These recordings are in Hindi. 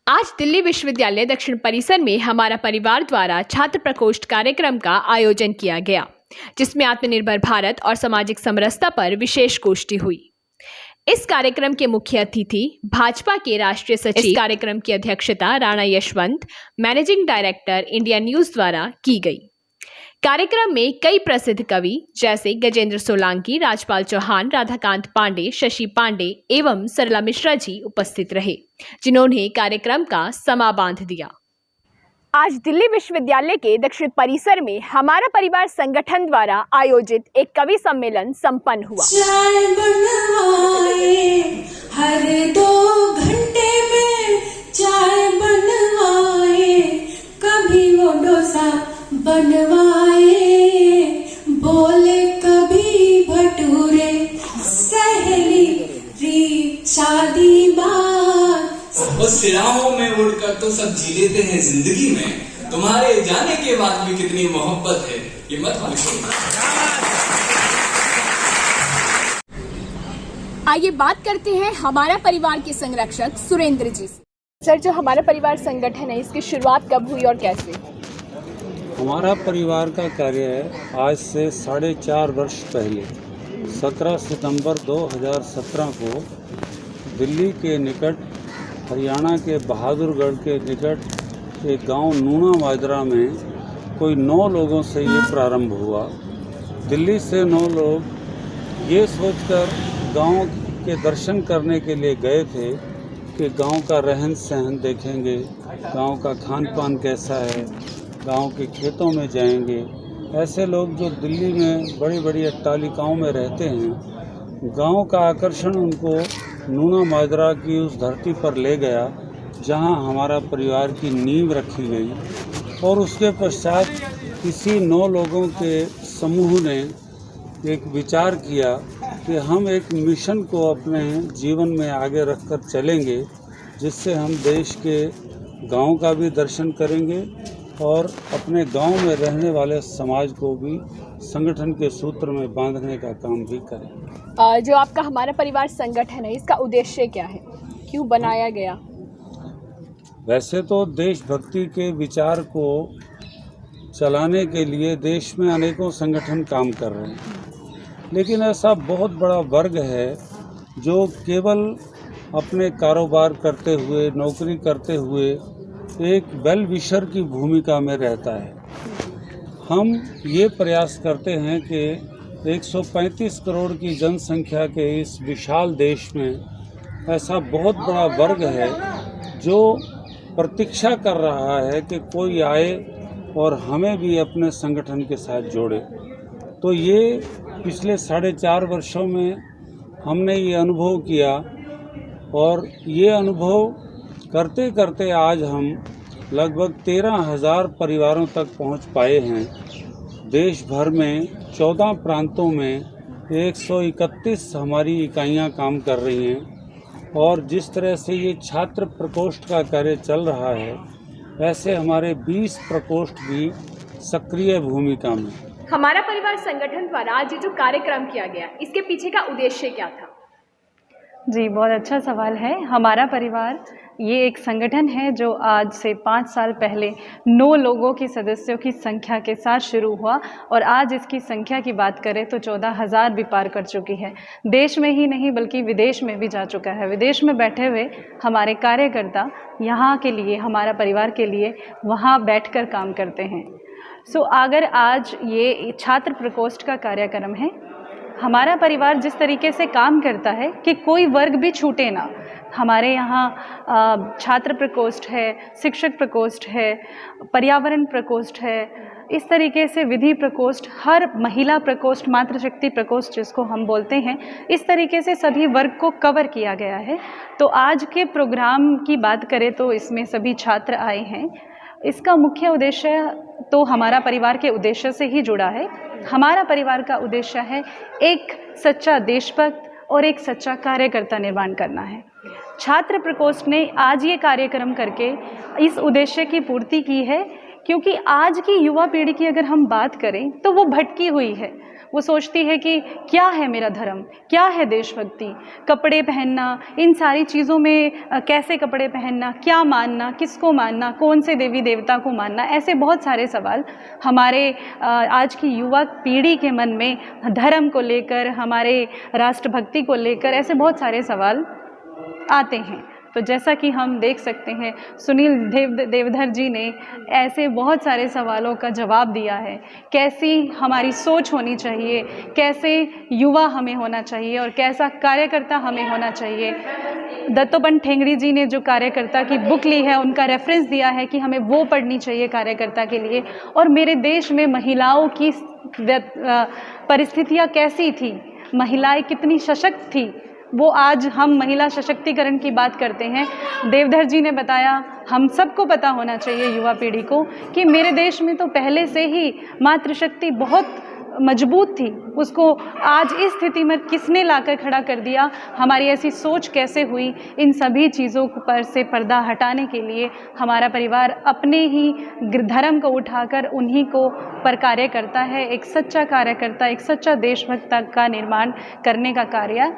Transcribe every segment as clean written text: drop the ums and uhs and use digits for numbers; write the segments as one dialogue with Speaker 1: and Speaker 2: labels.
Speaker 1: आज दिल्ली विश्वविद्यालय दक्षिण परिसर में हमारा परिवार द्वारा छात्र प्रकोष्ठ कार्यक्रम का आयोजन किया गया, जिसमें आत्मनिर्भर भारत और सामाजिक समरसता पर विशेष गोष्ठी हुई। इस कार्यक्रम के मुख्य अतिथि भाजपा के राष्ट्रीय सचिव। इस कार्यक्रम की अध्यक्षता Rana Yashwant, managing director India news द्वारा की गई। कार्यक्रम में कई प्रसिद्ध कवि जैसे गजेंद्र सोलंकी, राजपाल चौहान, राधाकांत पांडे, शशि पांडे एवं सरला मिश्रा जी उपस्थित रहे, जिन्होंने कार्यक्रम का समा बांध दिया। आज दिल्ली विश्वविद्यालय के दक्षिण परिसर में हमारा परिवार संगठन द्वारा आयोजित एक कवि सम्मेलन संपन्न हुआ।
Speaker 2: चाय बनवाए, हर 2 घंटे में चाय बनवाए, कभी वो डोसा बनवाए, बोले कभी भटूरे, सहेली री शादी बात।
Speaker 3: बस सिराहों में उड़कर तो सब जी लेते हैं जिंदगी में, तुम्हारे जाने के बाद भी कितनी मोहब्बत है ये मत मालूम।
Speaker 1: आइए बात करते हैं हमारा परिवार के संरक्षक सुरेंद्र जी से। सर, जो हमारा परिवार संगठन है, इसकी शुरुआत कब हुई और कैसे?
Speaker 4: हमारा परिवार का कार्य आज से 4.5 वर्ष पहले 17 सितंबर 2017 को दिल्ली के निकट हरियाणा के बहादुरगढ़ के निकट एक गांव नूना माजरा में कोई 9 लोगों से ये प्रारंभ हुआ। दिल्ली से 9 लोग ये सोचकर गांव के दर्शन करने के लिए गए थे कि गांव का रहन सहन देखेंगे, गांव का खान पान कैसा है, गांव के खेतों में जाएंगे। ऐसे लोग जो दिल्ली में बड़ी बड़ी अट्टालिकाओं में रहते हैं, गांव का आकर्षण उनको नूना माजरा की उस धरती पर ले गया जहां हमारा परिवार की नींव रखी गई। और उसके पश्चात किसी 9 लोगों के समूह ने एक विचार किया कि हम एक मिशन को अपने जीवन में आगे रखकर चलेंगे, जिससे हम देश के गांव का भी दर्शन करेंगे और अपने गांव में रहने वाले समाज को भी संगठन के सूत्र में बांधने का काम भी करें।
Speaker 1: जो आपका हमारा परिवार संगठन है, इसका उद्देश्य क्या है, क्यों बनाया गया?
Speaker 4: वैसे तो देशभक्ति के विचार को चलाने के लिए देश में अनेकों संगठन काम कर रहे हैं, लेकिन ऐसा बहुत बड़ा वर्ग है जो केवल अपने कारोबार करते हुए, नौकरी करते हुए एक वेल विशर की भूमिका में रहता है। हम ये प्रयास करते हैं कि 135 करोड़ की जनसंख्या के इस विशाल देश में ऐसा बहुत बड़ा वर्ग है जो प्रतीक्षा कर रहा है कि कोई आए और हमें भी अपने संगठन के साथ जोड़े। तो ये पिछले 4.5 वर्षों में हमने ये अनुभव किया और ये अनुभव करते करते आज हम लगभग 13,000 परिवारों तक पहुंच पाए हैं। देश भर में 14 प्रांतों में 131 हमारी इकाइयां काम कर रही हैं और जिस तरह से ये छात्र प्रकोष्ठ का कार्य चल रहा है, वैसे हमारे 20 प्रकोष्ठ भी सक्रिय भूमिका में।
Speaker 1: हमारा परिवार संगठन द्वारा आज जो कार्यक्रम किया गया, इसके पीछे का उद्देश्य क्या था?
Speaker 5: जी, बहुत अच्छा सवाल है। हमारा परिवार ये एक संगठन है जो आज से 5 साल पहले 9 लोगों की सदस्यों की संख्या के साथ शुरू हुआ और आज इसकी संख्या की बात करें तो 14,000 भी पार कर चुकी है। देश में ही नहीं बल्कि विदेश में भी जा चुका है। विदेश में बैठे हुए हमारे कार्यकर्ता यहाँ के लिए, हमारा परिवार के लिए वहाँ बैठकर काम करते हैं। अगर आज ये छात्र प्रकोष्ठ का कार्यक्रम है, हमारा परिवार जिस तरीके से काम करता है कि कोई वर्ग भी छूटे ना। हमारे यहाँ छात्र प्रकोष्ठ है, शिक्षक प्रकोष्ठ है, पर्यावरण प्रकोष्ठ है, इस तरीके से विधि प्रकोष्ठ, हर महिला प्रकोष्ठ, मातृशक्ति प्रकोष्ठ जिसको हम बोलते हैं, इस तरीके से सभी वर्ग को कवर किया गया है। तो आज के प्रोग्राम की बात करें तो इसमें सभी छात्र आए हैं। इसका मुख्य उद्देश्य तो हमारा परिवार के उद्देश्य से ही जुड़ा है। हमारा परिवार का उद्देश्य है एक सच्चा देशभक्त और एक सच्चा कार्यकर्ता निर्माण करना है। छात्र प्रकोष्ठ ने आज ये कार्यक्रम करके इस उद्देश्य की पूर्ति की है, क्योंकि आज की युवा पीढ़ी की अगर हम बात करें तो वो भटकी हुई है। वो सोचती है कि क्या है मेरा धर्म, क्या है देशभक्ति, कपड़े पहनना, इन सारी चीज़ों में कैसे कपड़े पहनना, क्या मानना, किसको मानना, कौन से देवी देवता को मानना, ऐसे बहुत सारे सवाल हमारे आज की युवा पीढ़ी के मन में धर्म को लेकर, हमारे राष्ट्रभक्ति को लेकर ऐसे बहुत सारे सवाल आते हैं। तो जैसा कि हम देख सकते हैं, सुनील देवधर जी ने ऐसे बहुत सारे सवालों का जवाब दिया है। कैसी हमारी सोच होनी चाहिए, कैसे युवा हमें होना चाहिए और कैसा कार्यकर्ता हमें होना चाहिए। दत्तोपंत ठेंगड़ी जी ने जो कार्यकर्ता की बुक ली है, उनका रेफरेंस दिया है कि हमें वो पढ़नी चाहिए कार्यकर्ता के लिए। और मेरे देश में महिलाओं की परिस्थितियाँ कैसी थी, महिलाएं कितनी सशक्त थी, वो आज हम महिला सशक्तिकरण की बात करते हैं। देवधर जी ने बताया, हम सबको पता होना चाहिए युवा पीढ़ी को कि मेरे देश में तो पहले से ही मातृशक्ति बहुत मजबूत थी, उसको आज इस स्थिति में किसने लाकर खड़ा कर दिया, हमारी ऐसी सोच कैसे हुई। इन सभी चीज़ों पर से पर्दा हटाने के लिए हमारा परिवार अपने ही धर्म को उठाकर उन्हीं को पर कार्य करता है। एक सच्चा कार्यकर्ता, एक सच्चा देशभक्त का निर्माण करने का कार्य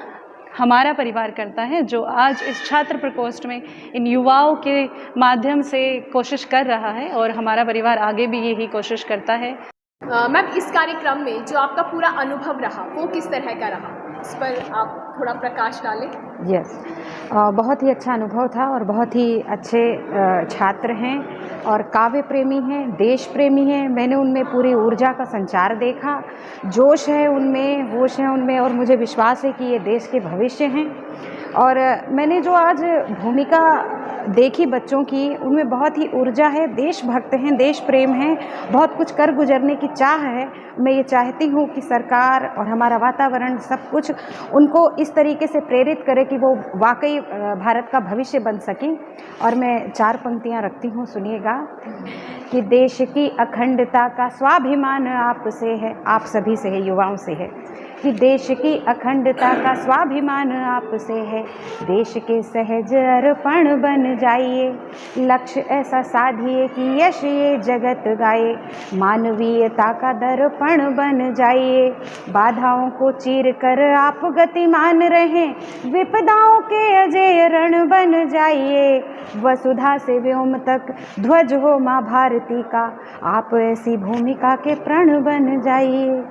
Speaker 5: हमारा परिवार करता है, जो आज इस छात्र प्रकोष्ठ में इन युवाओं के माध्यम से कोशिश कर रहा है और हमारा परिवार आगे भी यही कोशिश करता है।
Speaker 1: मैम, इस कार्यक्रम में जो आपका पूरा अनुभव रहा वो किस तरह का रहा, इस पर आप थोड़ा प्रकाश डालें।
Speaker 6: यस, बहुत ही अच्छा अनुभव था और बहुत ही अच्छे छात्र हैं और काव्य प्रेमी हैं, देश प्रेमी हैं। मैंने उनमें पूरी ऊर्जा का संचार देखा, जोश है उनमें, होश है उनमें और मुझे विश्वास है कि ये देश के भविष्य हैं। और मैंने जो आज भूमिका देखी बच्चों की, उनमें बहुत ही ऊर्जा है, देशभक्त हैं, देश प्रेम है, बहुत कुछ कर गुजरने की चाह है। मैं ये चाहती हूँ कि सरकार और हमारा वातावरण सब कुछ उनको इस तरीके से प्रेरित करे कि वो वाकई भारत का भविष्य बन सकें। और मैं 4 पंक्तियाँ रखती हूँ, सुनिएगा कि देश की अखंडता का स्वाभिमान आपसे है, आप सभी से है, युवाओं से है, कि देश की अखंडता का स्वाभिमान आपसे है। देश के सहज अर्पण बन जाइए, लक्ष्य ऐसा साधिए कि यश ये जगत गाए। मानवीयता का दर्पण बन जाइए, बाधाओं को चीर कर आप गतिमान रहें। विपदाओं के अजय रण बन जाइए, वसुधा से व्योम तक ध्वज हो माँ भारती का। आप ऐसी भूमिका के प्रण बन जाइए।